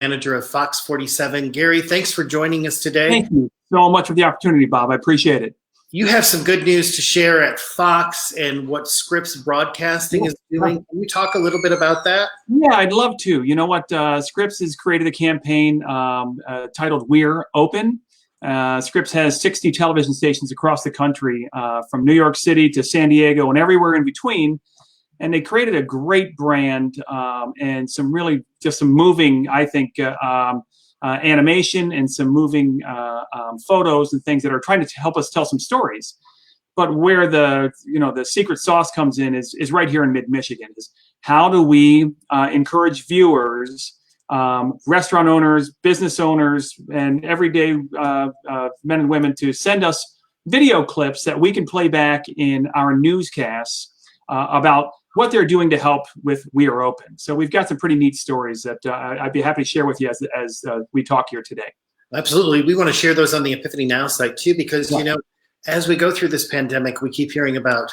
Manager of Fox-47. Gary, thanks for joining us today. Thank you so much for the opportunity, Bob. I appreciate it. You have some good news to share at Fox and what Scripps Broadcasting is doing. Can you talk a little bit about that? Yeah, I'd love to. You know what? Scripps has created a campaign titled We're Open. Scripps has 60 television stations across the country, from New York City to San Diego and everywhere in between. And they created a great brand and some really just some moving, I think, animation and some moving photos and things that are trying to help us tell some stories. But where the secret sauce comes in is right here in mid-Michigan. Is how do we encourage viewers, restaurant owners, business owners, and everyday men and women to send us video clips that we can play back in our newscasts about what they're doing to help with We Are Open. So we've got some pretty neat stories that I'd be happy to share with you as we talk here today. Absolutely. We want to share those on the Epiphany Now site too, because, as we go through this pandemic, we keep hearing about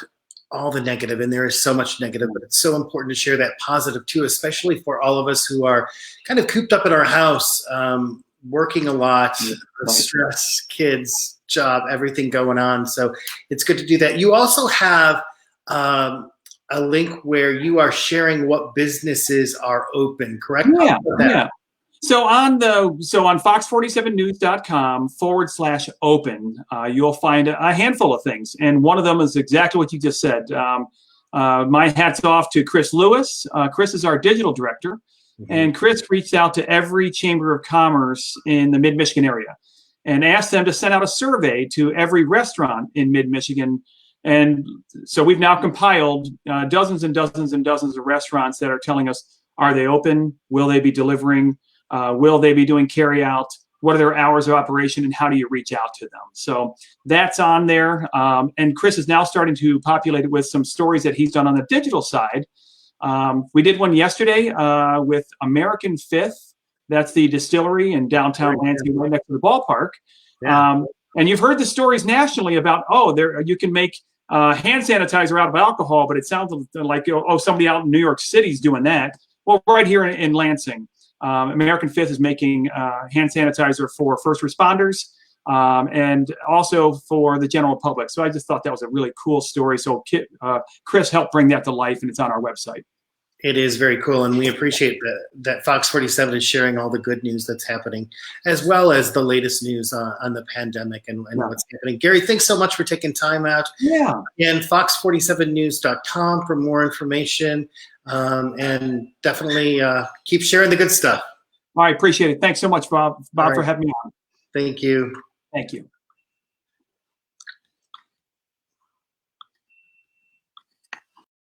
all the negative, and there is so much negative, but it's so important to share that positive too, especially for all of us who are kind of cooped up in our house, working a lot, stress, kids, job, everything going on. So it's good to do that. You also have a link where you are sharing what businesses are open, correct? Yeah. So on fox47news.com/open, you'll find a handful of things. And one of them is exactly what you just said. My hat's off to Chris Lewis. Chris is our digital director. And Chris reached out to every Chamber of Commerce in the mid-Michigan area and asked them to send out a survey to every restaurant in mid-Michigan. And so we've now compiled dozens and dozens and dozens of restaurants that are telling us, are they open? Will they be delivering? Will they be doing carry out? What are their hours of operation, and how do you reach out to them? So that's on there. And Chris is now starting to populate it with some stories that he's done on the digital side. We did one yesterday with American Fifth. That's the distillery in downtown Lansing, right next to the ballpark. Yeah. And you've heard the stories nationally about, you can make hand sanitizer out of alcohol, but it sounds like, somebody out in New York City is doing that. Well, right here in Lansing, American Fifth is making hand sanitizer for first responders and also for the general public. So I just thought that was a really cool story. So Chris helped bring that to life, and it's on our website. It is very cool, and we appreciate that Fox-47 is sharing all the good news that's happening, as well as the latest news on the pandemic and what's happening. Gary, thanks so much for taking time out. Yeah. And fox47news.com for more information, and definitely keep sharing the good stuff. I appreciate it. Thanks so much, Bob, for having me on. Thank you. Thank you.